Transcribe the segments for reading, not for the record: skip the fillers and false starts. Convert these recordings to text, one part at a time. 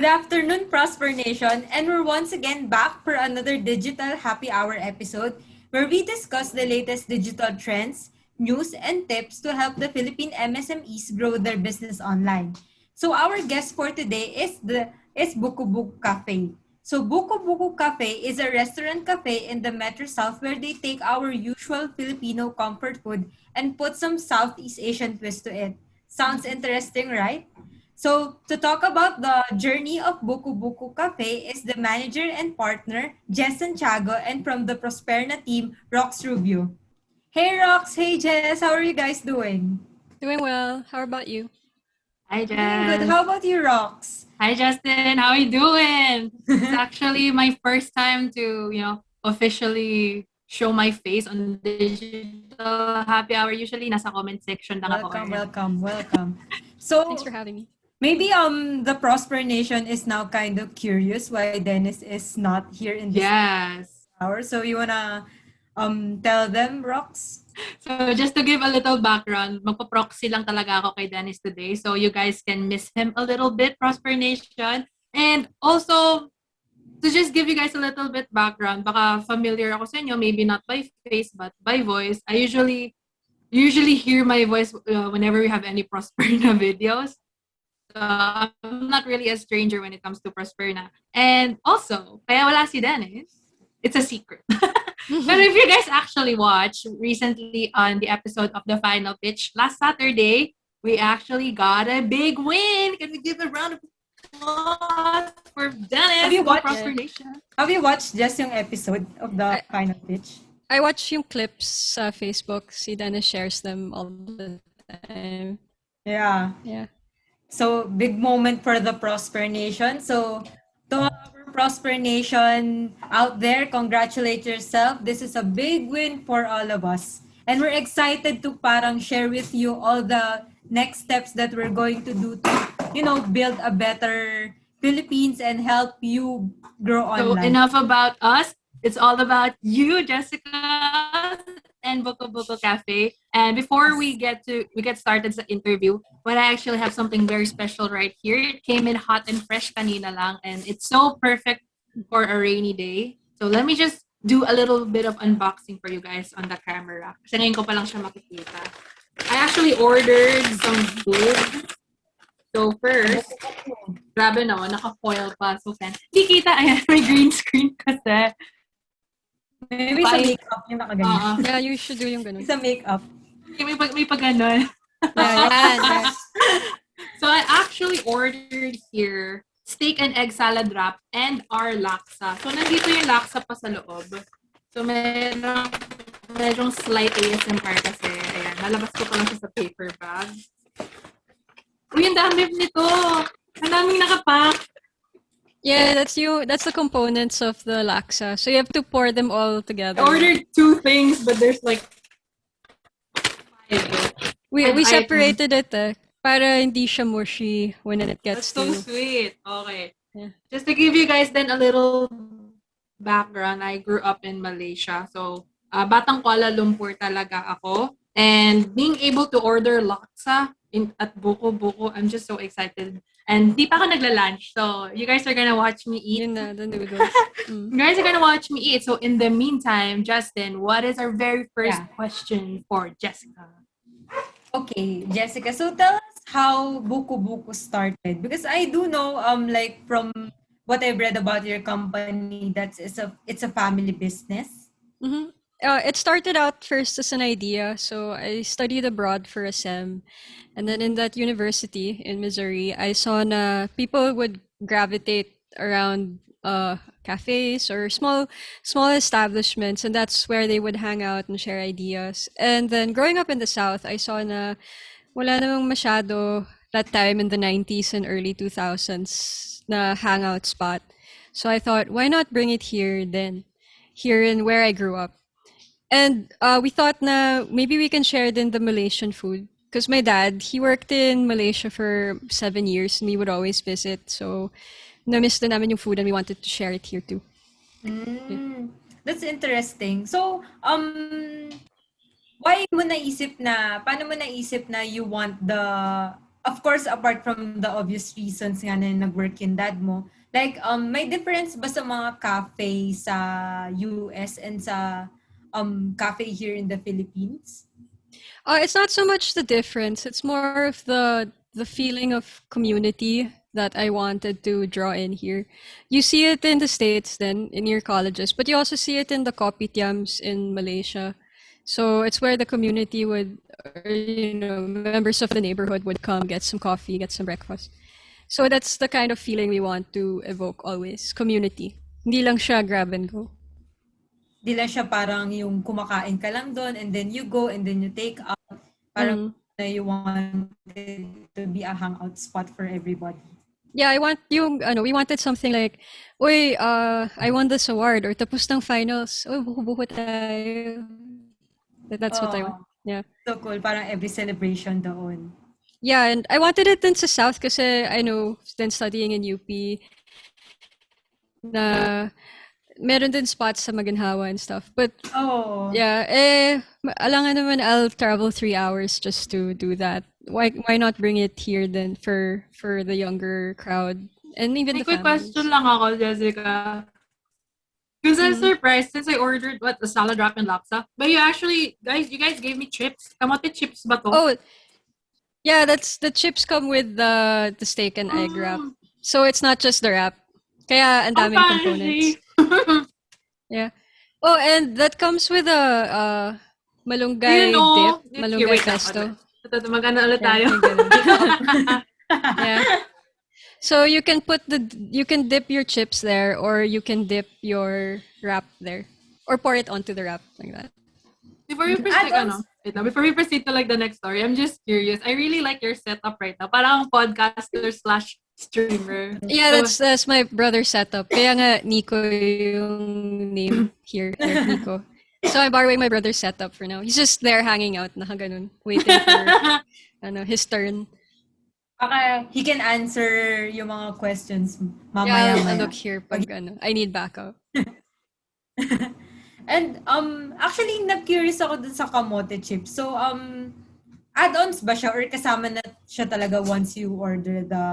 Good afternoon, Prosper Nation, and we're once again back for another digital happy hour episode where we discuss the latest digital trends, news, and tips to help the Philippine MSMEs grow their business online. So our guest for today is Buku-Buku Cafe. So Buku-Buku Cafe is a restaurant cafe in the Metro South where they take our usual Filipino comfort food and put some Southeast Asian twist to it. Sounds interesting, right? So, to talk about the journey of Buku-Buku Cafe is the manager and partner, Jess Santiago, and from the Prosperna team, Rox Rubio. Hey Rox, hey Jess, how are you guys doing? Doing well. How about you? Hi, Doing good. Jess. How about you, Rox? Hi, Justin. How are you doing? It's actually my first time to, officially show my face on digital happy hour. Usually, nasa comment section lang ako. Welcome, welcome, welcome. So, Thanks for having me. maybe the Prosper Nation is now kind of curious why Dennis is not here in this Yes. hour. So, you wanna tell them, Rox? So, just to give a little background, magpa-proxy lang talaga ako kay Dennis today. So, you guys can miss him a little bit, Prosper Nation. And also, to just give you guys a little bit background, baka familiar ako sa inyo, maybe not by face, but by voice. I usually hear my voice whenever we have any Prosperna videos. So I'm not really a stranger when it comes to Prosperna. And also, kaya wala si Dennis, it's a secret. But if you guys actually watch recently on the episode of the final pitch last Saturday, we actually got a big win. Can we give a round of applause for Dennis? Have you watched- Prosper Nation? Have you watched just yung episode of the final pitch? I watch yung clips sa Facebook. Si Dennis shares them all the time. Yeah. Yeah. So, big moment for the Prosper Nation. So, to our Prosper Nation out there, congratulate yourself. This is a big win for all of us. And we're excited to parang share with you all the next steps that we're going to do to, build a better Philippines and help you grow So online. enough about us. It's all about you, Jessica, and Buku-Buku Cafe. And before we get started sa interview, but I actually have something very special right here. It came in hot and fresh kanina lang, and it's so perfect for a rainy day. So let me just do a little bit of unboxing for you guys on the camera. Kasi ngayon ko pa lang siya makikita. I actually ordered some food. So first, grabe no, naka-foil pa. So can, di kita, ayan, may green screen kasi. Maybe sa makeup yung nakaganyan. Yeah, you should do yung ganun. Sa makeup. May pag ganon. Yeah, yan. So I actually ordered here steak and egg salad wrap and our laksa. So nandito yung laksa pa sa loob. So medyo slight ASMR kasi. Ayan, nalabas ko pa lang siya sa paper bag. Uy, ang dami nito! Ang daming nakapack! Yeah, that's the components of the laksa. So you have to pour them all together. I ordered 2 things, but there's like 5. We separated it para hindi siya mushy when it gets That's so to... sweet. Okay. Yeah. Just to give you guys then a little background, I grew up in Malaysia. So, batang Kuala Lumpur talaga ako. And being able to order laksa at Buku-Buku, I'm just so excited. And di pa ako nagla-lunch. So, you guys are gonna watch me eat. Yun na, the noodles. You guys are gonna watch me eat. So, in the meantime, Justin, what is our very first question for Jessica? Okay, Jessica. So tell us how Buku-Buku started. Because I do know, like from what I've read about your company, it's a family business. Mm-hmm. It started out first as an idea. So I studied abroad for a SEM. And then in that university in Missouri, I saw na people would gravitate around cafes or small establishments, and that's where they would hang out and share ideas. And then growing up in the South, I saw na wala namang masyado that time in the 90s and early 2000s na hangout spot. So I thought, why not bring it here in where I grew up? And we thought na maybe we can share din the Malaysian food. Because my dad, he worked in Malaysia for 7 years and we would always visit. So na-miss na namin yung food and we wanted to share it here too. That's interesting. So, paano mo naisip na you want of course, apart from the obvious reasons nga na nag-work yung dad mo, like, may difference ba sa mga cafe sa US and sa cafe here in the Philippines? It's not so much the difference. It's more of the feeling of community that I wanted to draw in here. You see it in the States then, in your colleges, but you also see it in the kopitiams in Malaysia. So it's where the community would, or, members of the neighborhood would come, get some coffee, get some breakfast. So that's the kind of feeling we want to evoke always, community. Hindi lang siya grab and go. Di lang siya parang yung kumakain ka lang doon and then you go and then you take out. Parang you want it to be a hangout spot for everybody. Yeah, we wanted something like, uy, I won this award, or tapos ng finals, uy, buku-buku tayo. That's what I want. Yeah. So cool, parang every celebration doon. Yeah, and I wanted it in sa South kasi I know, then studying in UP, na meron din spots sa Maginhawa and stuff. But yeah, alangan naman I'll travel 3 hours just to do that. Why not bring it here then for the younger crowd and even the quick families. question lang ako, Jessica. Because I'm surprised since I ordered a salad wrap and laksa. But you guys gave me chips. Kamote chips ba to? Oh, yeah, the chips come with the steak and egg wrap. So it's not just the wrap. Kaya ang daming components. Yeah. Oh, and that comes with a malunggay dip, malunggay pesto. Magana ulit tayo. Yeah. So you can dip your chips there, or you can dip your wrap there, or pour it onto the wrap like that. Before we proceed to like the next story, I'm just curious. I really like your setup right now. Parang podcaster/streamer. Yeah, that's my brother's setup. Kaya nga Nico yung name here, Nico. So I'm borrowing my brother's setup for now. He's just there hanging out, nakaganun, waiting for his turn. Baka he can answer yung mga questions mamaya. Yeah, I'll look here pag I need backup. And actually nag-curious ako dun sa kamote chips. So add-ons ba siya or kasama na siya talaga once you order the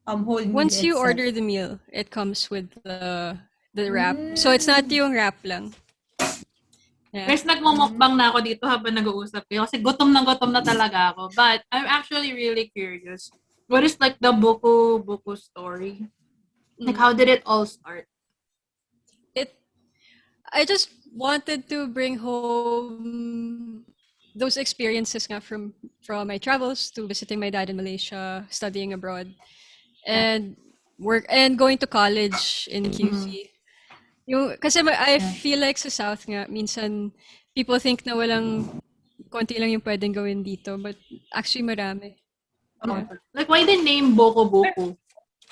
whole meal Once you itself? order the meal, it comes with the wrap. So it's not yung wrap lang. Yeah. Guys, nagmumukbang na ako dito habang nag-uusap kayo kasi gutom na talaga ako. But I'm actually really curious. What is like the Buku-Buku story? Like how did it all start? I just wanted to bring home those experiences nga from my travels to visiting my dad in Malaysia, studying abroad, and work and going to college in QC. Kasi I feel like sa South nga, minsan people think na konti lang yung pwedeng gawin dito, but actually marami. Yeah. Like why the name Buku-Buku?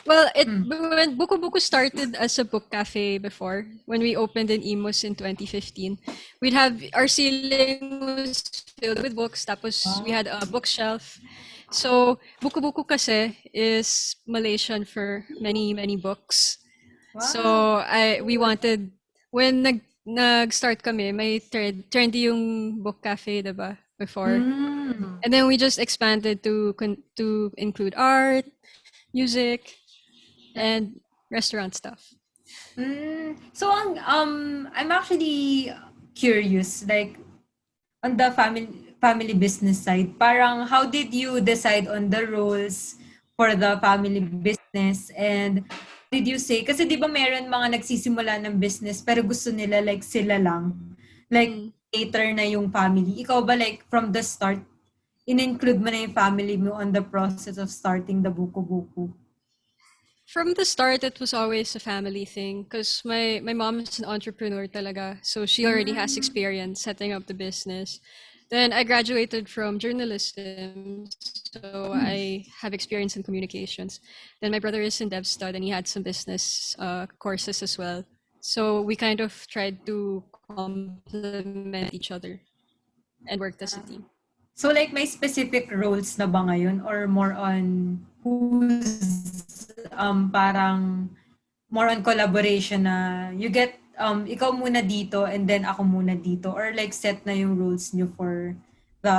Well, when Buku-Buku started as a book cafe before, when we opened in Imus in 2015, we'd have our ceiling was filled with books, tapos we had a bookshelf. So Buku-Buku kasi is Malaysian for many, many books. Wow. So we wanted, when nag-start kami, may trendy yung book cafe, diba, before. And then we just expanded to include art, music, and restaurant stuff. So I'm actually curious, like on the family business side, parang how did you decide on the roles for the family business, and did you say, kasi di ba meron mga nagsisimula ng business pero gusto nila like sila lang, like later na yung family. Ikaw ba like from the start, in-include mo na yung family mo on the process of starting the Buku-Buku? From the start, it was always a family thing because my mom is an entrepreneur talaga. So she already has experience setting up the business. Then I graduated from journalism, so I have experience in communications. Then my brother is in dev stud and he had some business courses as well. So we kind of tried to complement each other and worked as a team. So like may specific roles na ba ngayon or more on who's parang more on collaboration na you get ikaw muna dito and then ako muna dito, or like set na yung roles nyo for the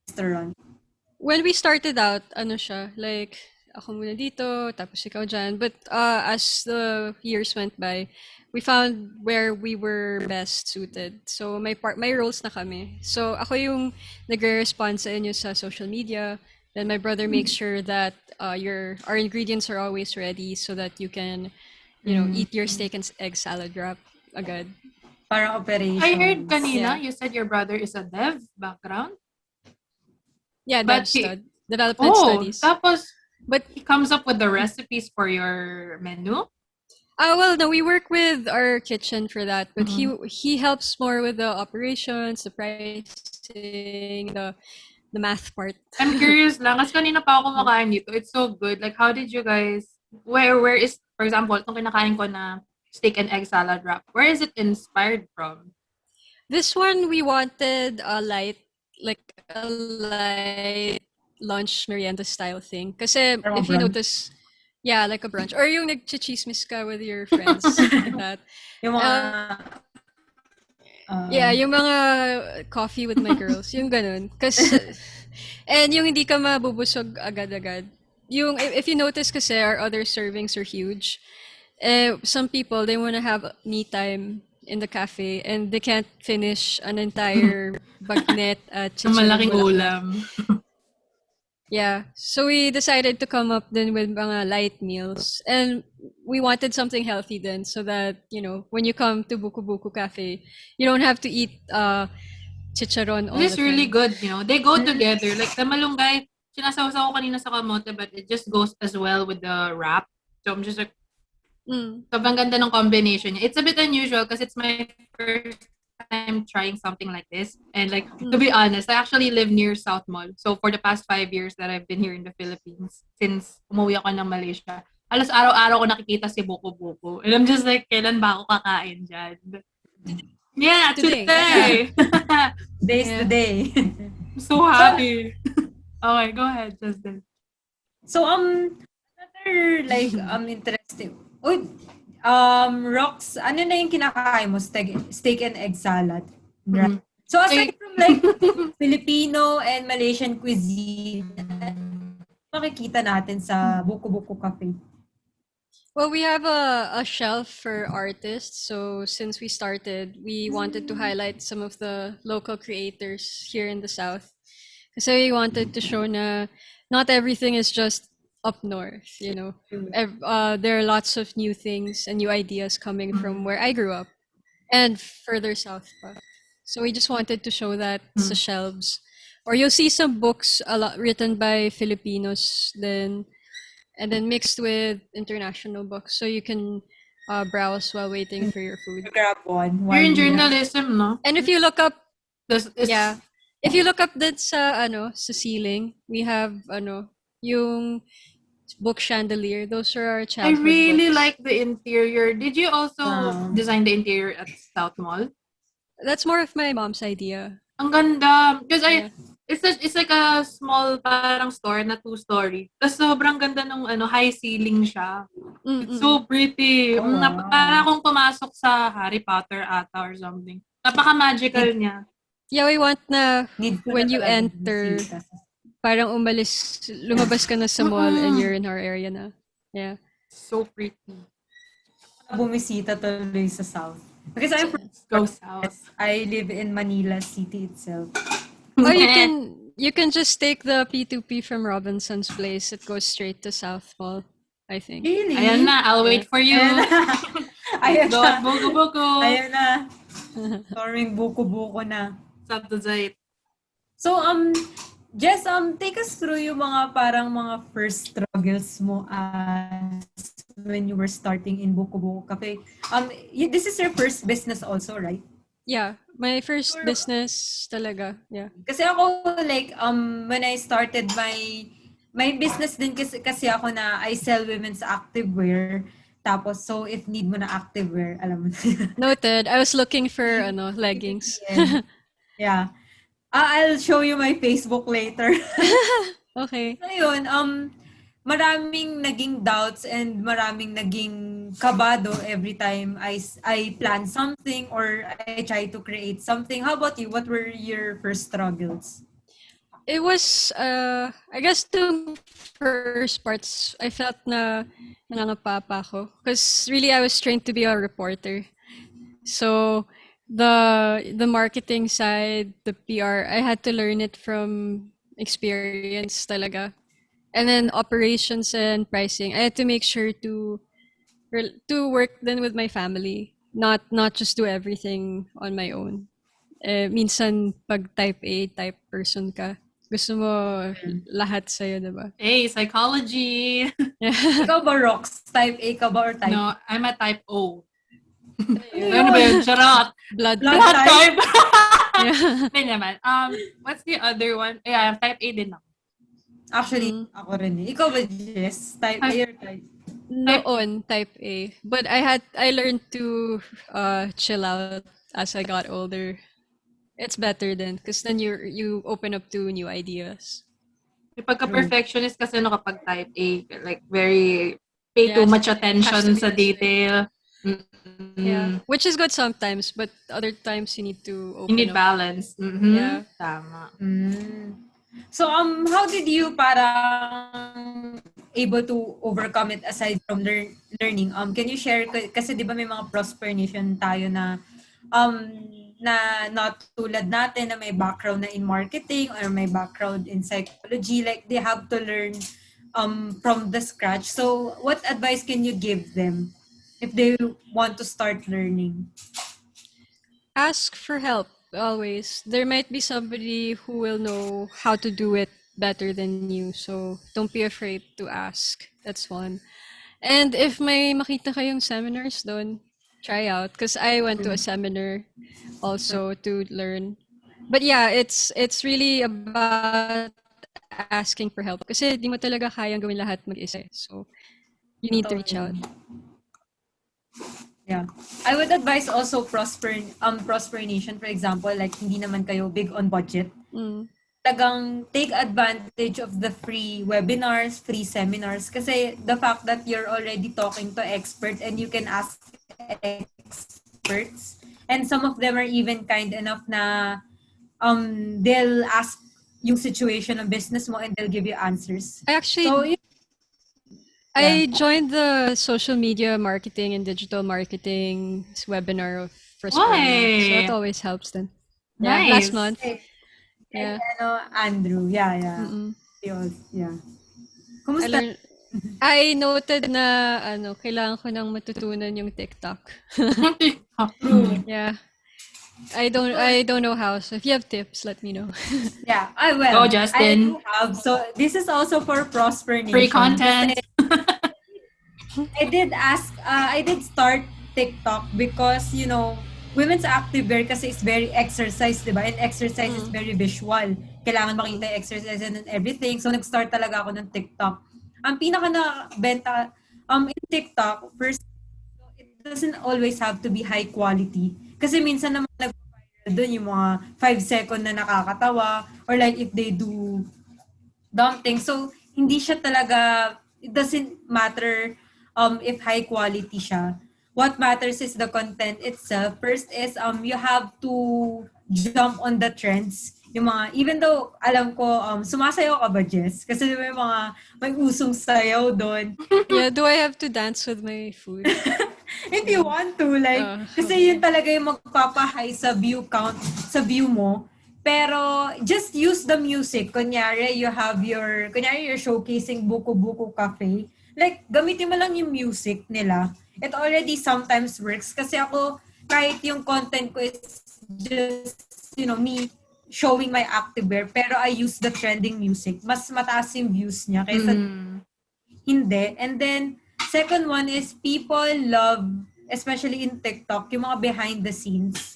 restaurant? when we started out, ano siya, like, ako muna dito, tapos ikaw dyan. But as the years went by, we found where we were best suited. So may roles na kami. So ako yung nagre-respond sa inyo sa social media. Then my brother makes sure that our ingredients are always ready so that you can, eat your steak and egg salad wrap agad. Parang operations. I heard kanina, Yeah. you said your brother is a dev background. Yeah, But development studies. Tapos, But he comes up with the recipes for your menu? well, no, we work with our kitchen for that, but he helps more with the operations, the pricing, the math part. I'm curious lang, kasi kanina pa ako kumakain dito. It's so good. Like, how did you guys, where is, for example, itong kinakain ko na steak and egg salad wrap, where is it inspired from? This one we wanted a light lunch merienda style thing. Kasi Parang if you brunch. notice, yeah, like a brunch. Or yung nagchichismis ka with your friends, like that. Yung mga... Yeah, yung mga coffee with my girls, yung ganun. And yung hindi ka mabubusog agad-agad. Yung, if you notice kasi, our other servings are huge. Some people, they want to have me time in the cafe and they can't finish an entire bagnet at Ang malaking ulam. Yeah, so we decided to come up then with mga light meals. And we wanted something healthy then so that, when you come to Buku-Buku Cafe, you don't have to eat chicharon all the time. This is really good, They go together. Like, the malunggay, sinasawsaw ko kanina sa kamote, but it just goes as well with the wrap. So I'm just like, sobrang ganda ng combination niya. It's a bit unusual because it's my first time trying something like this. And like, to be honest, I actually live near South Mall. So for the past 5 years that I've been here in the Philippines, since umuwi ako ng Malaysia, halos araw-araw ko nakikita si Buku-Buku. And I'm just like, kailan ba ako kakain dyan? Yeah, today! Days today. I'm so happy. Okay, go ahead, Justine. So, another, like, interesting. Uy, Rox, ano na yung kinakain mo? Steak and egg salad. Right? So, aside from, like, Filipino and Malaysian cuisine, makikita natin sa Buku-Buku Cafe? Well, we have a shelf for artists. So since we started, we wanted to highlight some of the local creators here in the South. So we wanted to show na not everything is just up north, there are lots of new things and new ideas coming from where I grew up and further south pa. So we just wanted to show that sa shelves. Or you'll see some books a lot written by Filipinos then and then mixed with international books so you can browse while waiting for your food. Grab one. You're in journalism, no? And if you look up Yeah. If you look up that sa ceiling, we have yung book chandelier. Those are our I childhood really books. like the interior. Did you also design the interior at South Mall? That's more of my mom's idea. Ang ganda. Because it's like a small parang store na 2-story. Tapos sobrang ganda nung high ceiling siya. It's so pretty. Para akong pumasok sa Harry Potter ata or something. Napaka-magical niya. Yeah, we want na when you enter, parang lumabas ka na sa mall and you're in our area na. Yeah. So pretty. Bumisita tuloy sa South. Because I'm from Go South. I live in Manila City itself. Or you can just take the P2P from Robinson's Place. It goes straight to South Mall, I think. Really? Ayan na, I'll wait for you. Ayan Go na. at Buku-Buku. Ayan na. Storming Buku-Buku na. So, Jess, take us through yung mga first struggles mo when you were starting in Buku-Buku Cafe. This is your first business also, right? Yeah, my first business talaga. Yeah. Kasi ako, like, when I started my business din kasi ako na I sell women's activewear. Tapos, so if need mo na activewear, alam mo na. Noted. I was looking for leggings. Yeah. I'll show you my Facebook later. Okay. So yun, maraming naging doubts and maraming naging kabado every time I plan something or I try to create something. How about you? What were your first struggles? It was, I guess the first parts, I felt na nangangapapa ako. Because really, I was trained to be a reporter. So, the marketing side, the PR, I had to learn it from experience talaga. And then operations and pricing, I had to make sure to work then with my family, not just do everything on my own. Minsan pag type A, type person ka, gusto mo lahat sa'yo, diba? Hey, psychology. Yeah. Ikaw ba, Rox? Type A ka ba or type No, I'm a type O. Ano Ano ba yun? Charot. Blood Blood Blood type? type. Yeah. Hindi naman. What's the other one? Yeah, type A din ako. Actually, ako rin eh. Ikaw ba, Jess? Type A or type? Noon, type A. But I learned to chill out as I got older. It's better then, because then you open up to new ideas. Yung pagka-perfectionist kasi ano kapag type A, like very pay too Yeah, much it has attention to be sa detail. Yeah, which is good sometimes, but other times you need to You open need up. balance. Yeah. Tama. So, how did you parang able to overcome it aside from learning? Can you share, kasi di ba may mga Prosper Nation tayo na not tulad natin na may background na in marketing or may background in psychology, like they have to learn from the scratch. So, what advice can you give them if they want to start learning? Ask for help always. There might be somebody who will know how to do it better than you. So don't be afraid to ask. That's one. And if may makita kayong seminars doon, try out. Because I went to a seminar also to learn. But yeah, it's really about asking for help. Kasi di mo talaga kayang gawin lahat mag-isa. So you need to reach out. Yeah. I would advise also Prosper Nation, for example, like hindi naman kayo big on budget. Talagang take advantage of the free webinars, free seminars. Kasi the fact that you're already talking to experts and you can ask experts. And some of them are even kind enough na they'll ask yung situation ng business mo and they'll give you answers. I actually So, I joined the social media marketing and digital marketing webinar of Prosperna. So that always helps then. Yeah, Nice. last month. and Yeah. Andrew, yeah. Yeah. Kumusta? I noted na kailangan ko nang matutunan yung TikTok. Yeah. I don't know how. So if you have tips, let me know. Yeah, I will. Go, Justine. I do have. So this is also for Prosper Nation. Free content. I did start TikTok because, women's activewear kasi is very exercise, diba? And exercise is very visual. Kailangan makita yung exercise and everything. So, nag-start talaga ako ng TikTok. Ang pinaka na benta in TikTok, first, it doesn't always have to be high quality. Kasi minsan naman nag-viral doon yung mga 5-second na nakakatawa or like if they do dumb things. So, hindi siya talaga, it doesn't matter if high quality siya. What matters is the content itself. First is you have to jump on the trends. Yung mga, even though alam ko, sumasayaw ka ba, Jess? Kasi may usong sayaw doon. Yeah, do I have to dance with my food? If you want to, like, kasi yun talaga yung magpapahigh sa view count, sa view mo. Pero, just use the music. Kunyari, you're showcasing Buku-Buku Cafe. Like, gamitin mo lang yung music nila. It already sometimes works. Kasi ako, kahit yung content ko is just, me showing my activewear, pero I use the trending music. Mas mataas yung views niya kaysa hindi. And then, second one is people love, especially in TikTok, yung mga behind the scenes.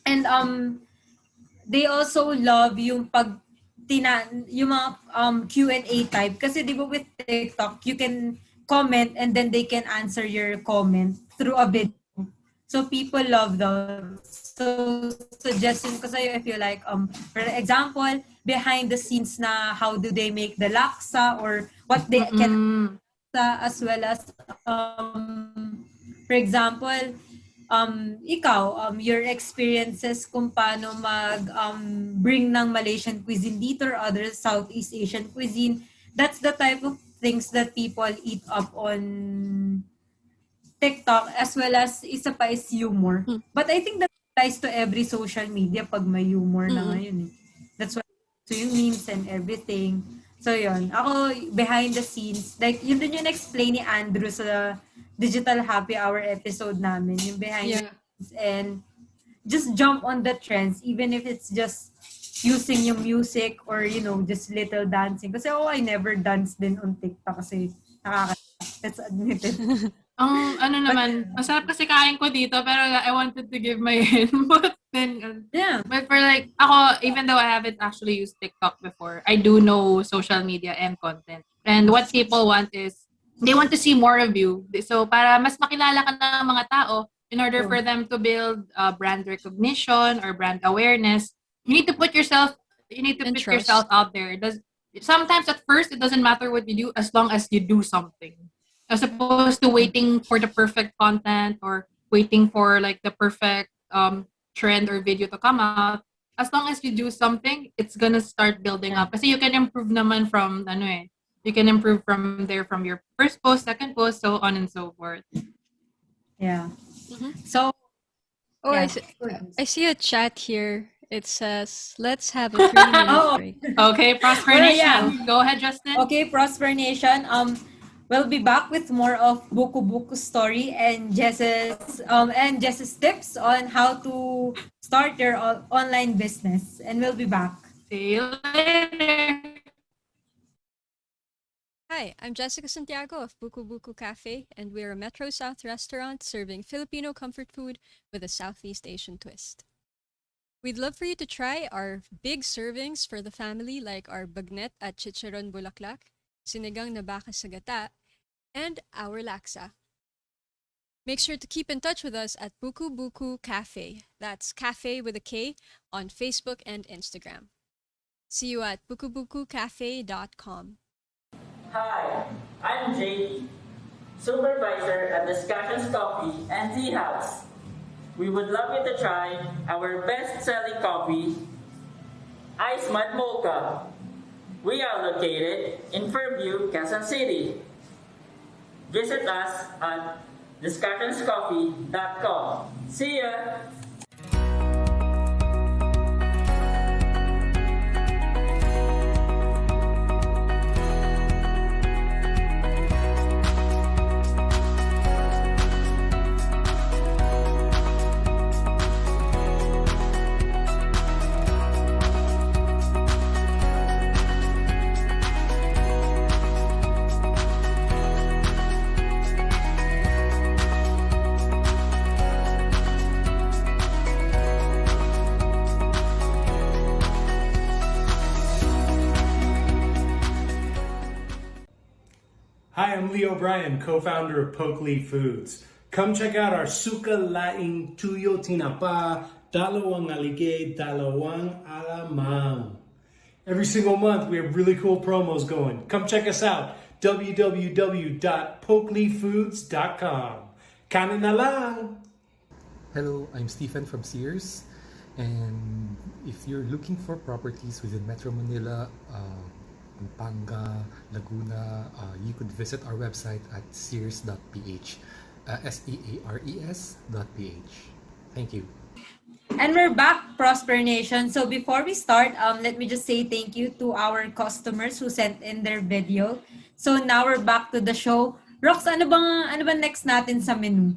And they also love yung yung mga Q&A type. Kasi di ba with TikTok, you can comment and then they can answer your comment through a video. So people love those. So suggestion ko sa'yo if you like, for example, behind the scenes na how do they make the laksa or what they can as well as, for example, your experiences kung paano bring ng Malaysian cuisine dito or other Southeast Asian cuisine. That's the type of things that people eat up on TikTok, as well as isa pa is humor. Mm. But I think that applies to every social media pag may humor na Mm-mm. ngayon eh. That's why so yung memes and everything. So yun, ako behind the scenes, like yun din yung explain ni Andrew sa Digital Happy Hour episode namin, yung behind the Yeah. scenes, and just jump on the trends even if it's just using yung music or just little dancing. Kasi I never dance din on TikTok kasi nakaka let's admit it. Ano naman, masarap kasi kain ko dito, pero I wanted to give my input. Then, Yeah. but for like, ako, even though I haven't actually used TikTok before, I do know social media and content. And what people want is, they want to see more of you. So, para mas makilala ka ng mga tao, in order for them to build brand recognition or brand awareness, you need to put yourself And trust. yourself out there. Sometimes at first, it doesn't matter what you do as long as you do something. As opposed to waiting for the perfect content or waiting for like the perfect trend or video to come out. As long as you do something, it's gonna start building up. Kasi you can improve naman from you can improve from there, from your first post, second post, so on and so forth. Yeah. Mhm. So, Oh, yeah. I see a chat here. It says, "Let's have a 3-minute Oh. break." Okay, Prosper Well, Nation. yeah. Go ahead, Justin. Okay, Prosper Nation. We'll be back with more of Buku-Buku story and Jess's tips on how to start your online business. And we'll be back. See you later. Hi, I'm Jessica Santiago of Buku-Buku Cafe, and we're a Metro South restaurant serving Filipino comfort food with a Southeast Asian twist. We'd love for you to try our big servings for the family, like our bagnet at chicharon bulaklak, sinigang na baka sa gata, and our laksa. Make sure to keep in touch with us at Buku-Buku Cafe. That's cafe with a K on Facebook and Instagram. See you at bukubukucafe.com. Hi, I'm JD, Supervisor at Discussions Coffee and Tea House. We would love you to try our best-selling coffee, Ice Mud Mocha. We are located in Fairview, Quezon City. Visit us at discussionscoffee.com. See ya! Hi, I'm Lee O'Brien, co-founder of Pokely Foods. Come check out our Suka Laing Tuyo Tinapa, Dalawang Aligay, Dalawang Alamang. Every single month we have really cool promos going. Come check us out, www.pokelyfoods.com. Kanin na lang! Hello, I'm Stephen from Sears, and if you're looking for properties within Metro Manila, Pampanga, Laguna, you could visit our website at sears.ph, seares.ph. Thank you. And we're back, Prosper Nation. So before we start, let me just say thank you to our customers who sent in their video. So now we're back to the show. Rox, ano bang next natin sa menu?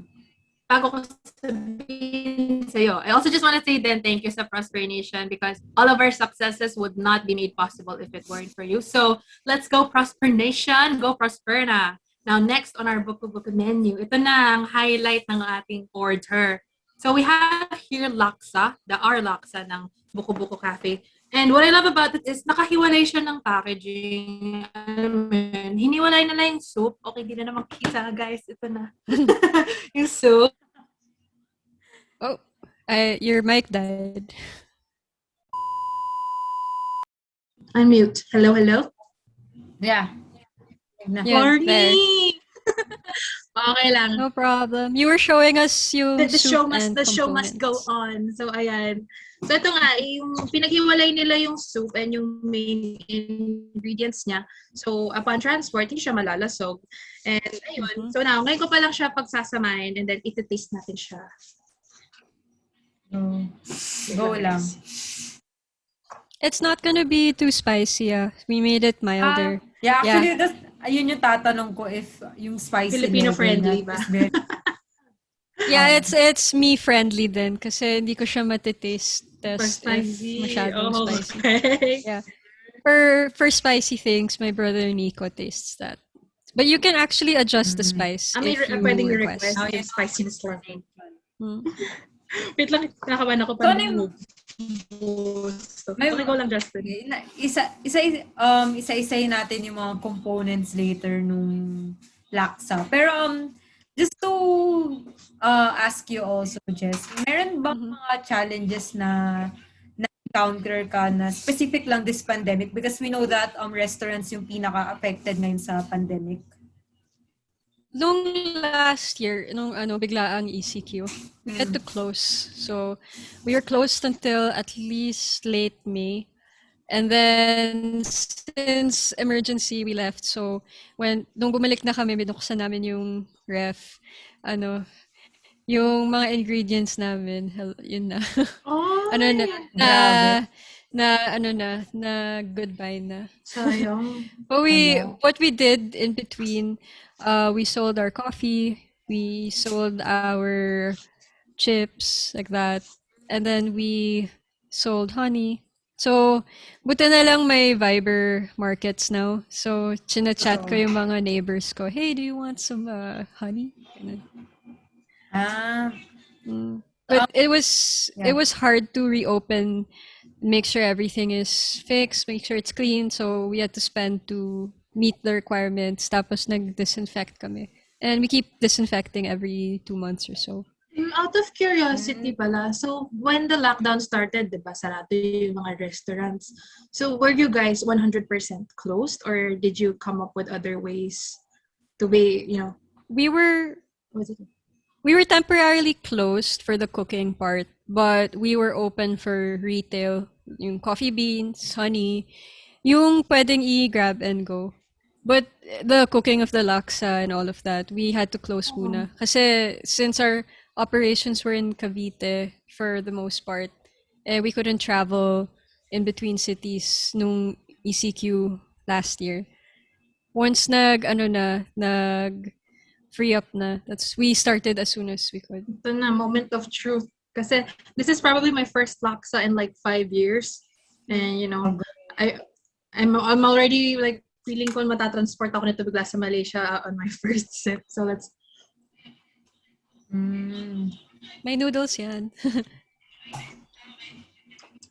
Bago ko sabihin sa'yo, I also just want to say then thank you sa Prosper Nation, because all of our successes would not be made possible if it weren't for you. So let's go Prosper Nation, go Prosperna. Now next on our Buku-Buku menu, ito na ang highlight ng ating order. So we have here Laksa, our Laksa ng Buku-Buku Cafe. And what I love about it is nakahiwalay siya ng packaging. Hiniwalay na lang yung soup. Okay, di na naman kita, guys. Ito na. Yung soup. Oh, your mic died. Unmute. Hello, hello. Yeah. Yeah, there. Okay lang. No problem. You were showing us yung The soup show must go components. on. So, ayan. So, ito nga, yung pinaghiwalay nila yung soup and yung main ingredients niya. So, upon transport, hindi siya malalasog. And, ayun. So, now, ngayon ko pa lang siya pagsasamahin and then iti-taste natin siya. Go lang. It's not gonna be too spicy. We made it milder. Actually, ayun yung tatanong ko if yung spicy Filipino-friendly ba? Yeah, it's me friendly din kasi hindi ko siya matitaste test if masyadong spicy. Okay. Yeah. For spicy things, my brother Nico tastes that. But you can actually adjust the spice I mean, if you pwedeng request. request yung spiciness level. Hmm. Wait lang, nakaban ako pa ng Okay, go lang, Justin. Isa-isayin natin yung mga components later nung laksa. Pero just to ask you also, Jess, meron bang mga challenges na na-encounter ka na specific lang this pandemic? Because we know that restaurants yung pinaka-affected ngayon sa pandemic. Nung last year, biglaang ECQ, we had to close. So, we were closed until at least late May. And then, since emergency, we left. So, nung bumalik na kami, binuksan namin yung ref. Yung mga ingredients namin, yun na. Oh, na goodbye na. Sayang. But what we did in between, we sold our coffee, we sold our chips, like that, and then we sold honey. So, buti na lang may Viber markets now. So, chinachat ko yung mga neighbors ko, hey, do you want some honey? But it was hard to reopen, make sure everything is fixed, make sure it's clean. So we had to spend to meet the requirements. Tapos nag-disinfect kami. And we keep disinfecting every 2 months or so. Out of curiosity pala, so when the lockdown started, diba, sarado yung mga restaurants. So were you guys 100% closed or did you come up with other ways to be, We were temporarily closed for the cooking part, but we were open for retail, yung coffee beans, honey, yung pwedeng i-grab and go. But the cooking of the laksa and all of that, we had to close muna. Kasi since our operations were in Cavite for the most part, we couldn't travel in between cities nung ECQ last year. Once free up na. We started as soon as we could. Ito na, moment of truth. Kasi this is probably my first laksa in like 5 years. And I'm already like feeling ko matatransport ako nito bigla sa Malaysia on my first sip. So let's... May noodles yan.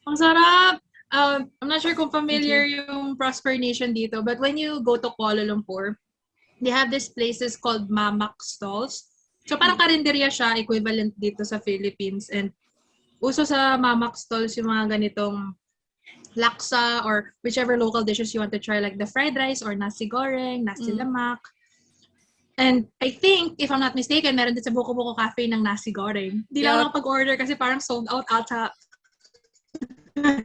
Ang sarap! I'm not sure kung familiar yung Prosper Nation dito, but when you go to Kuala Lumpur, they have these places called mamak stalls. So parang karinderya siya, equivalent dito sa Philippines. And uso sa mamak stalls yung mga ganitong laksa or whichever local dishes you want to try, like the fried rice or nasi goreng, nasi lemak. And I think, if I'm not mistaken, meron din sa Buku-Buku Cafe ng nasi goreng. Hindi lang ako pag-order kasi parang sold out ata.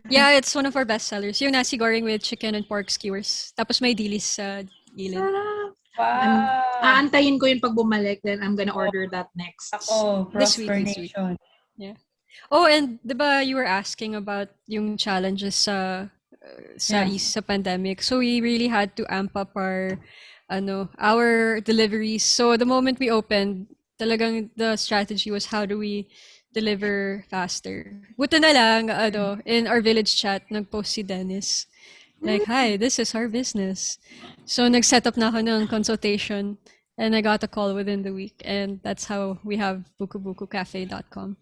Yeah, it's one of our best sellers. Yung nasi goreng with chicken and pork skewers. Tapos may dilis sa gilid. Wow. Aantayin ko yung pag bumalik, then I'm gonna order that next. This week. Yeah. Oh, and diba you were asking about yung challenges sa pandemic. So we really had to amp up our deliveries. So the moment we opened, talagang the strategy was how do we deliver faster. Buti na lang, in our village chat, nag-post si Dennis. Like, hi, this is our business. So nag-set up na ako ng consultation and I got a call within the week. And that's how we have buku-bukucafe.com.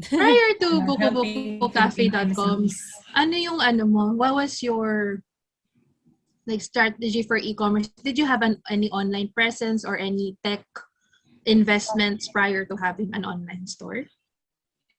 Prior to buku-bukucafe.com, ano yung mo? What was your strategy for e-commerce? Did you have any online presence or any tech investments prior to having an online store?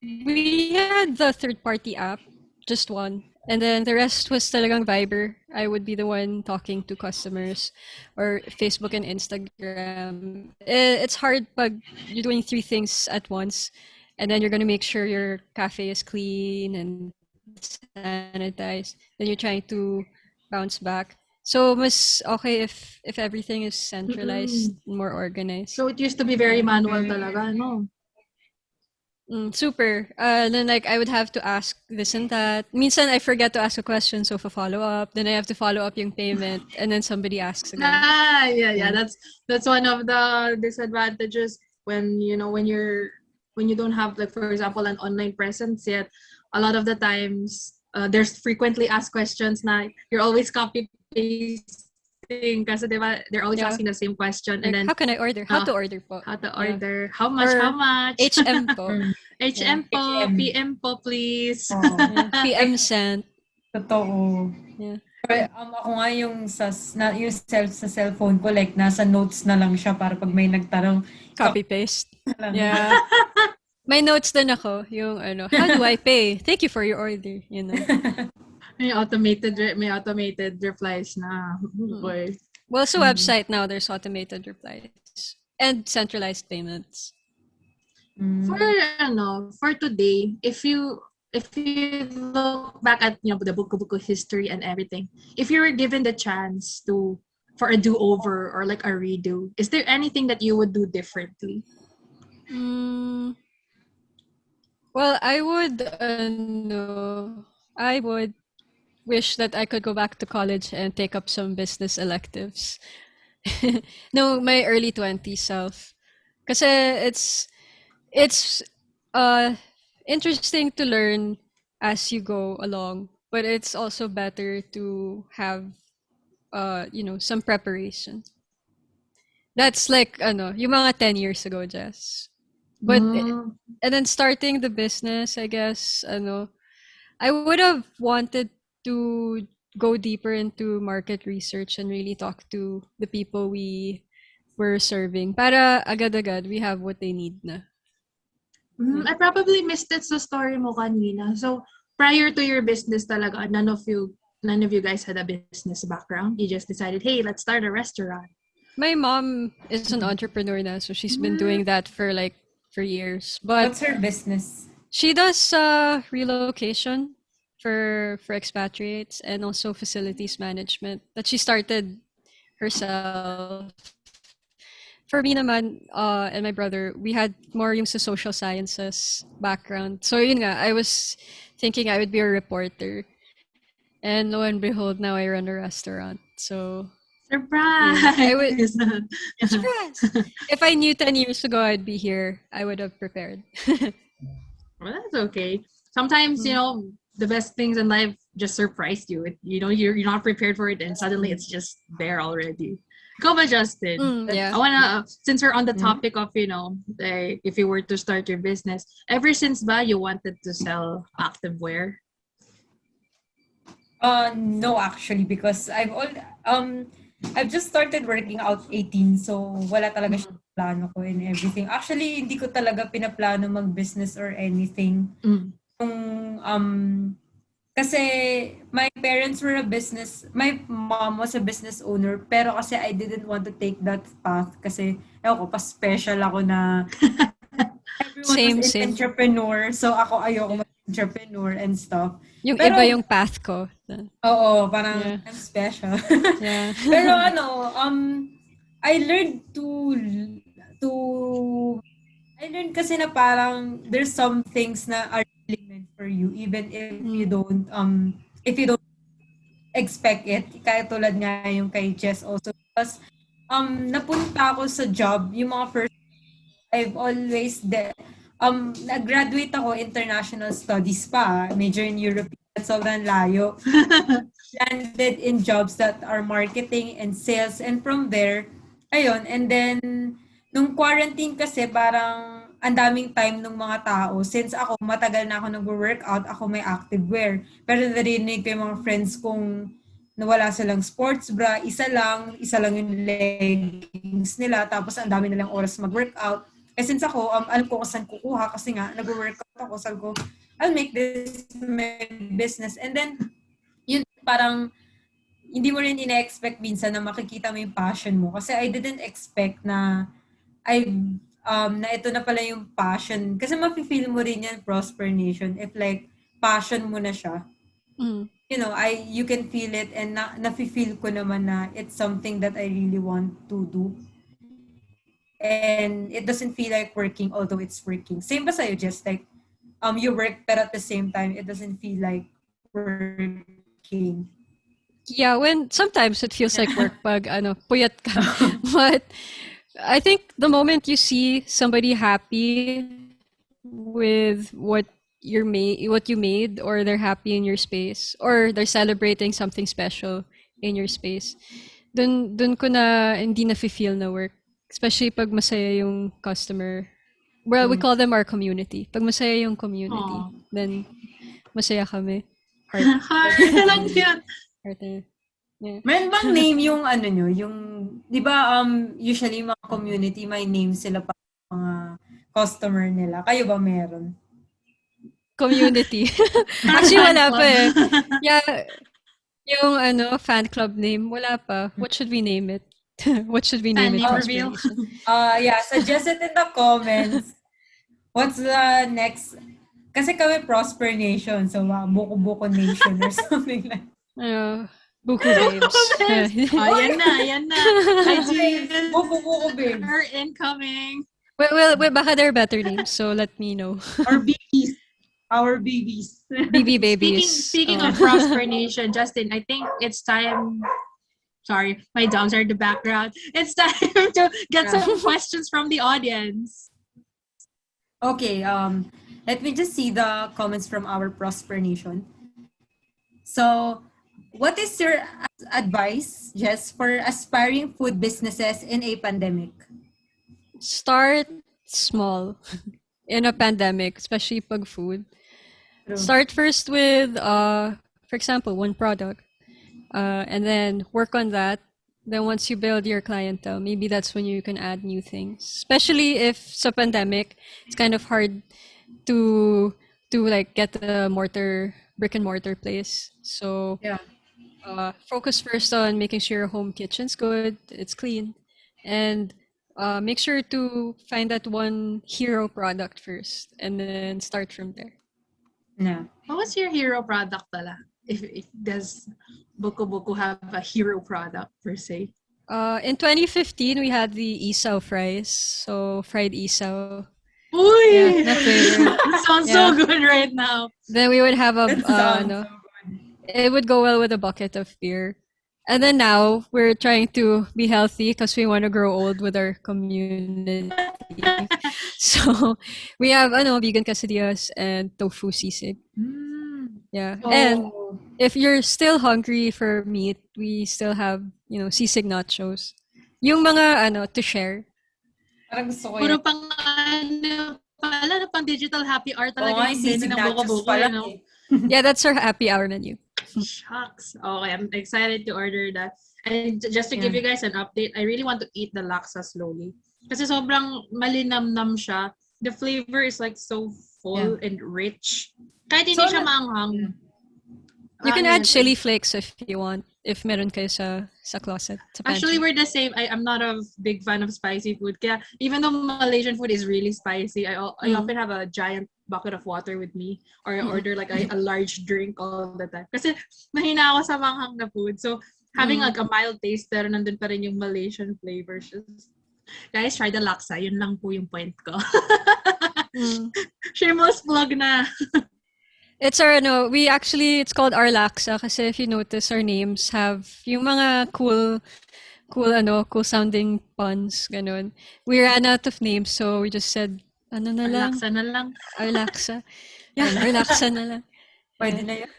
We had the third-party app, just one, And then the rest was talagang Viber. I would be the one talking to customers, or Facebook and Instagram. It's hard pag you're doing three things at once, and then you're gonna make sure your cafe is clean and sanitized. Then you're trying to bounce back. So mas okay if everything is centralized and more organized. So it used to be very manual talaga, no? Super. Then like I would have to ask this and that. Minsan I forget to ask a question, so for follow up, then I have to follow up yung payment, and then somebody asks again. Yeah. That's one of the disadvantages when when you don't have, like, for example, an online presence yet. A lot of the times there's frequently asked questions na you're always copy pasting kasi diba, they're always Yeah. asking the same question, Like, and then how can I order? How to order po? how to Yeah. order, how much, Or how much, HM po. HM po, HM. PM po please. Yeah. PM sent. Totoo. Yeah. Pero, ako nga yung yung sa cellphone ko, like, nasa notes na lang siya para pag may nagtanong, Copy paste. lang. Yeah. May notes din ako, yung how do I pay? Thank you for your order, you know. May automated replies na. Boy. Well, sa website now, there's automated replies and centralized payments. For today, if you look back at the Buku-Buku history and everything, if you were given the chance for a do-over or like a redo, is there anything that you would do differently? Well, I would wish that I could go back to college and take up some business electives. No, my early 20s self. Kasi it's interesting to learn as you go along, but it's also better to have some preparation. That's like yung mga 10 years ago, Jess. But and then starting the business, I guess I would have wanted to go deeper into market research and really talk to the people we were serving. Para agad-agad we have what they need na. I probably missed it sa story mo kanina. So prior to your business talaga, none of you guys had a business background. You just decided, hey, let's start a restaurant. My mom is an entrepreneur na, so she's been doing that for years. But What's her business? she does relocation for expatriates and also facilities management that she started herself. For me naman, and my brother, we had more yung sa social sciences background. So yun nga, I was thinking I would be a reporter. And lo and behold, now I run a restaurant. So Surprise! I would surprise. If I knew 10 years ago I'd be here, I would have prepared. Well, that's okay. Sometimes, the best things in life just surprise you. You're not prepared for it, and suddenly it's just there already. Go ba, Justin? Yeah. I wanna, since we're on the topic of, like, if you were to start your business, ever since ba you wanted to sell activewear? No, actually, because I've just started working out 18, so wala talaga siya plano ko and everything. Actually, hindi ko talaga pinaplano mag-business or anything. Kasi my parents were my mom was a business owner, pero kasi I didn't want to take that path kasi pa-special ako na everyone was an entrepreneur, so ako ayoko mag-entrepreneur and stuff. Yung iba yung path ko. Oo, parang I'm special. Yeah. Pero I learned kasi na parang there's some things na are really meant for you even if you don't expect it. Kaya tulad nga yung kay Jess also. Because napunta ako sa job, yung mga first I've always nag-graduate ako international studies pa, major in European, sobrang layo. Landed in jobs that are marketing and sales, and from there, ayun, and then nung quarantine kasi parang ang daming time ng mga tao. Since ako, matagal na ako nag-workout, ako may activewear. Pero narinig ko yung mga friends kong nawala silang sports bra, isa lang yung leggings nila, tapos ang dami nilang oras mag-workout. Eh since ako, alam ko kung saan kukuha kasi nga, nag-workout ako, sabi ko, I'll make this my business. And then, parang hindi mo rin ina-expect minsan na makikita mo yung passion mo. Kasi I didn't expect na na ito na pala yung passion. Kasi mafe-feel mo rin yan, Prosperna, if like passion mo na siya. Mm. You know, you can feel it and nafe-feel ko naman na it's something that I really want to do. And it doesn't feel like working although it's working. Same ba sa'yo, just like you work but at the same time it doesn't feel like working. Yeah, when sometimes it feels like work pag puyat ka. But I think the moment you see somebody happy with what you made, or they're happy in your space, or they're celebrating something special in your space, dun ko na hindi na feel na work. Especially pag masaya yung customer. Well, we call them our community. Pag masaya yung community, then masaya kami. Heart lang yun. Yeah. Meron bang name yung nyo? Yung, di ba usually mga community, may name sila pa mga customer nila. Kayo ba meron? Community. Actually, wala pa eh. Yeah, yung fan club name, wala pa. What should we name it? What should we name it? Fan name reveal. Yeah, suggest it in the comments. What's the next? Kasi kami Prosperna, so Buku-Buku Nation or something like. Buku Babes. Ayan na. I see Buku-Buku Babes. her incoming. Well, baka there are better names, so let me know. Our babies. Our babies. BB babies. Speaking of Prosperna, Justine, I think it's time. Sorry, my dogs are in the background. It's time to get some questions from the audience. Okay, let me just see the comments from our Prosperna. So, what is your advice, Jess, for aspiring food businesses in a pandemic? Start small in a pandemic, especially pag food. True. Start first with, for example, one product. And then work on that. Then once you build your clientele, maybe that's when you can add new things. Especially if sa pandemic, it's kind of hard to like get a brick and mortar place. So Yeah. Focus first on making sure your home kitchen's good, it's clean, and make sure to find that one hero product first, and then start from there. Yeah. What was your hero product pala? If does Buku-Buku have a hero product per se? In 2015, we had the isaw fries, so fried isaw. Uy! Yeah, my favorite. It sounds so good right now. Then we would have That sounds so good. it would go well with a bucket of beer. And then now we're trying to be healthy because we want to grow old with our community. So we have vegan quesadillas and tofu sisig. Yeah. Oh. And if you're still hungry for meat, we still have, sisig nachos. Yung mga to share. Parang gusto ko Puro yun. pang digital happy hour Oo, talaga yung menu sisig ng nachos Buku-Buku, pala you know? eh. Yeah, that's our happy hour menu. Shucks. Okay, I'm excited to order that. And just to give you guys an update, I really want to eat the laksa slowly. Kasi sobrang malinamnam siya. The flavor is like so full and rich. Kahit hindi siya maanghang. You can add chili flakes if you want. If meron kayo sa closet. Sa pantry. Actually, we're the same. I'm not a big fan of spicy food. Kaya even though Malaysian food is really spicy, I often have a giant bucket of water with me, or I order like a large drink all the time. Kasi mahina ako sa manghang na food. So having like a mild taste pero nandun pa rin yung Malaysian flavors. Guys, try the laksa. Yun lang po yung point ko. Shameless plug na. It's it's called our Laksa kasi if you notice, our names have yung mga cool sounding puns, ganun. We ran out of names, so we just said, na lang? Laksa na lang. Our Laksa. Yeah, our Laksa na lang. Pwede na yun.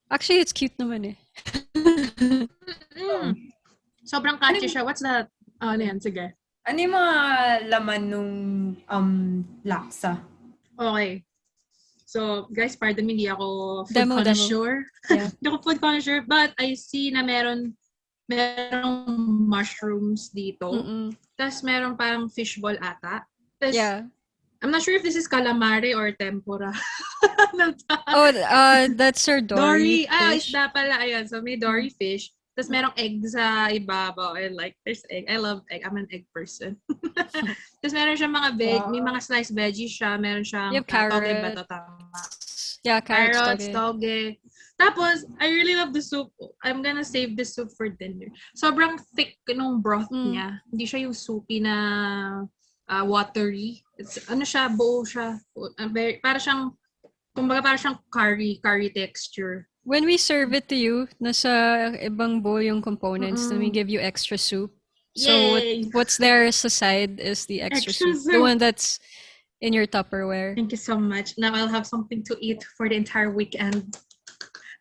Actually, it's cute naman eh. Sobrang catchy siya. What's that? Ano yan? Sige. Ano yung mga laman nung laksa? Okay. So, guys, pardon me, hindi ako food Demo. connoisseur. Yeah. Hindi ako food connoisseur, but I see na merong mushrooms dito. Tapos meron parang fishball ata. Tapos, Yeah. I'm not sure if this is calamari or tempura. Oh, that's our dory Dory. Ah, fish. isda pala. Ayan. So, may dory fish. Tapos merong egg sa ibabaw. And like, there's egg. I love egg. I'm an egg person. Tapos meron siyang mga may mga sliced veggies siya. Meron You siyang have toge ba to? carrots. Tama. Yeah, carrots, Carrots, toge. toge. Tapos, I really love the soup. I'm gonna save this soup for dinner. Sobrang thick nung broth niya. Hindi siya yung soupy na watery. It's, ano siya, buo siya. Para siyang, kumbaga para siyang curry texture. When we serve it to you, nasa ibang bowl yung components, then we give you extra soup. So Yay! what's there sa side is the extra soup. The one that's in your Tupperware. Thank you so much. Now I'll have something to eat for the entire weekend.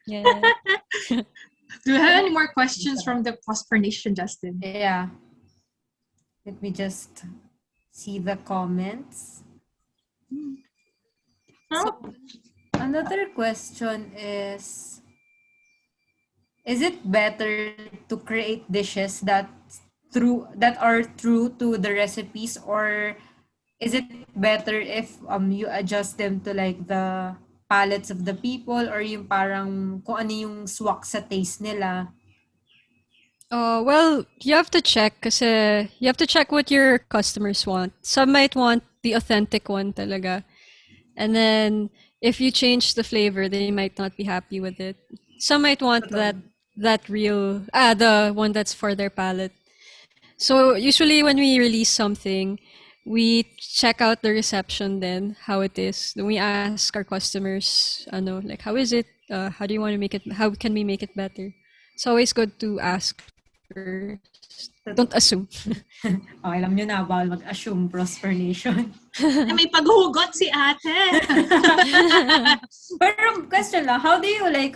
Yeah. Do you have any more questions from the Prosper Nation, Justin? Yeah. Let me just see the comments. So, another question is it better to create dishes that are true to the recipes, or is it better if you adjust them to like the palates of the people, or yung parang kung ano yung swak sa taste nila? Well, you have to check kasi you have to check what your customers want. Some might want the authentic one talaga. And then if you change the flavor, they might not be happy with it. Some might want that real the one that's for their palate. So usually when we release something, we check out the reception then, how it is. Then we ask our customers, like, how is it? How do you want to make it? How can we make it better? It's always good to ask first. Don't assume. Okay, alam nyo na, bawal mag-assume, Prosper Nation. May paghugot si ate. Pero question lang, how do you like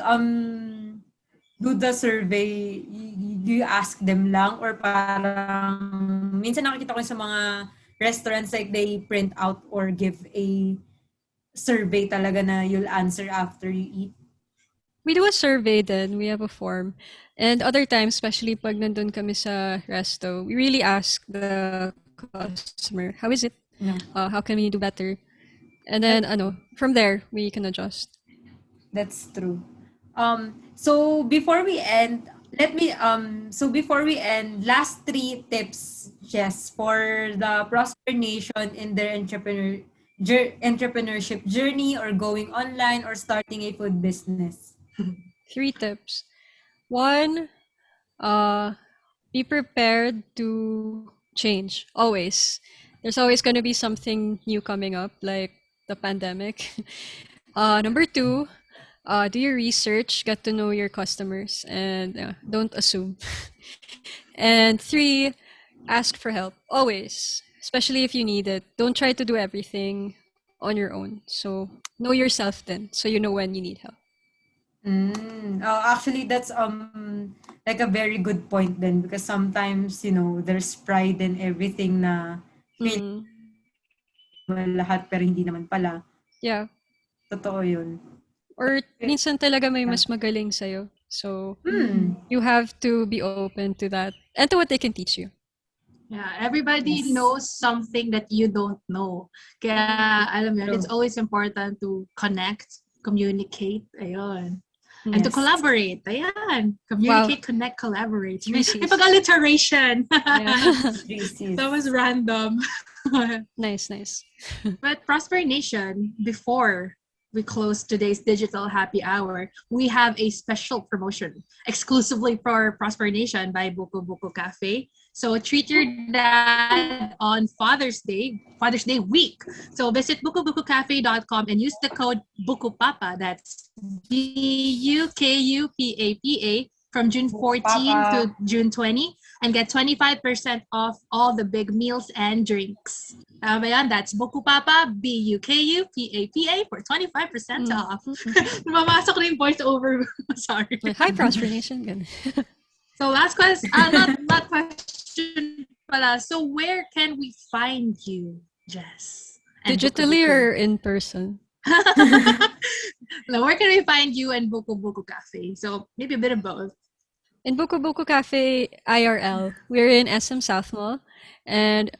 do the survey? Do you ask them lang, or parang minsan nakikita ko sa mga restaurants like they print out or give a survey talaga na you'll answer after you eat? We do a survey then, we have a form. And other times, especially pag nandun kami sa resto, we really ask the customer, how is it? Yeah. How can we do better? And then, from there, we can adjust. That's true. So before we end, last 3 tips, Jess, for the Prosper Nation in their entrepreneurship journey, or going online, or starting a food business. 3 tips. 1, be prepared to change, always. There's always going to be something new coming up, like the pandemic. Number 2, do your research, get to know your customers, and don't assume. And 3, ask for help, always, especially if you need it. Don't try to do everything on your own. So know yourself then, so you know when you need help. Actually, that's like a very good point then, because sometimes there's pride in everything na feel lahat pero hindi naman pala. Yeah. Totoo yun. Or minsan talaga may mas magaling sa'yo. So you have to be open to that and to what they can teach you. Yeah, everybody knows something that you don't know. Kaya alam mo, it's always important to connect, communicate, ayun. And to collaborate. Ayan. Communicate, connect, collaborate. May pag-alliteration. That was random. Nice. But Prosper Nation, before we close today's digital happy hour, we have a special promotion exclusively for Prosper Nation by Buku-Buku Cafe. So treat your dad on Father's Day week. So visit bukubukucafe.com and use the code BUKUPAPA. That's BUKUPAPA from June 14 to June 20, and get 25% off all the big meals and drinks. That's Buku-Papa, BUKUPAPA for 25% off. Mamasok na yung voice over. Sorry. Hi, Prosper Nation. So last question, not question pala. So where can we find you, Jess? Digitally or in person? Where can we find you and Buku-Buku Cafe? So maybe a bit of both. In Buku-Buku Cafe IRL, we're in SM South Mall, and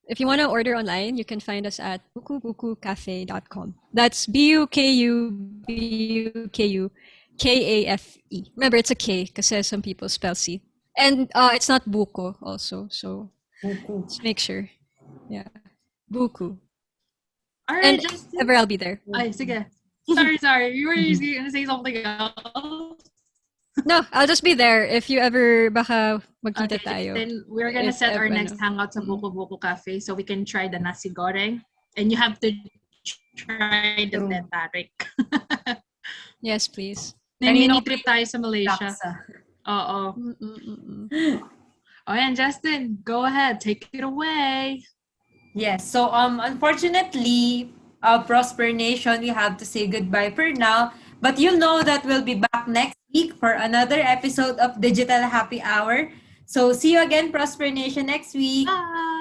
if you want to order online, you can find us at bukubukucafe.com. That's Bukubukukafe. Remember, it's a K because some people spell C. And it's not buko also, so just make sure. Yeah, buku. All And right, Justin. ever I'll be there. Ay, sige. Sorry. You were just gonna say something else. No, I'll just be there if you ever baka magkita tayo. Then we're gonna If set our ever, next ano. hangout sa Buku-Buku Cafe so we can try the nasi goreng. And you have to try the True. tetarik. Yes, please. Then Kanino mini trip tayo sa Malaysia. Laksa. Oo. Mm-mm-mm. Oh, and Justin, go ahead. Take it away. Yes. So unfortunately, Prosper Nation, we have to say goodbye for now. But you'll know that we'll be back next week for another episode of Digital Happy Hour. So see you again, Prosper Nation, next week. Bye.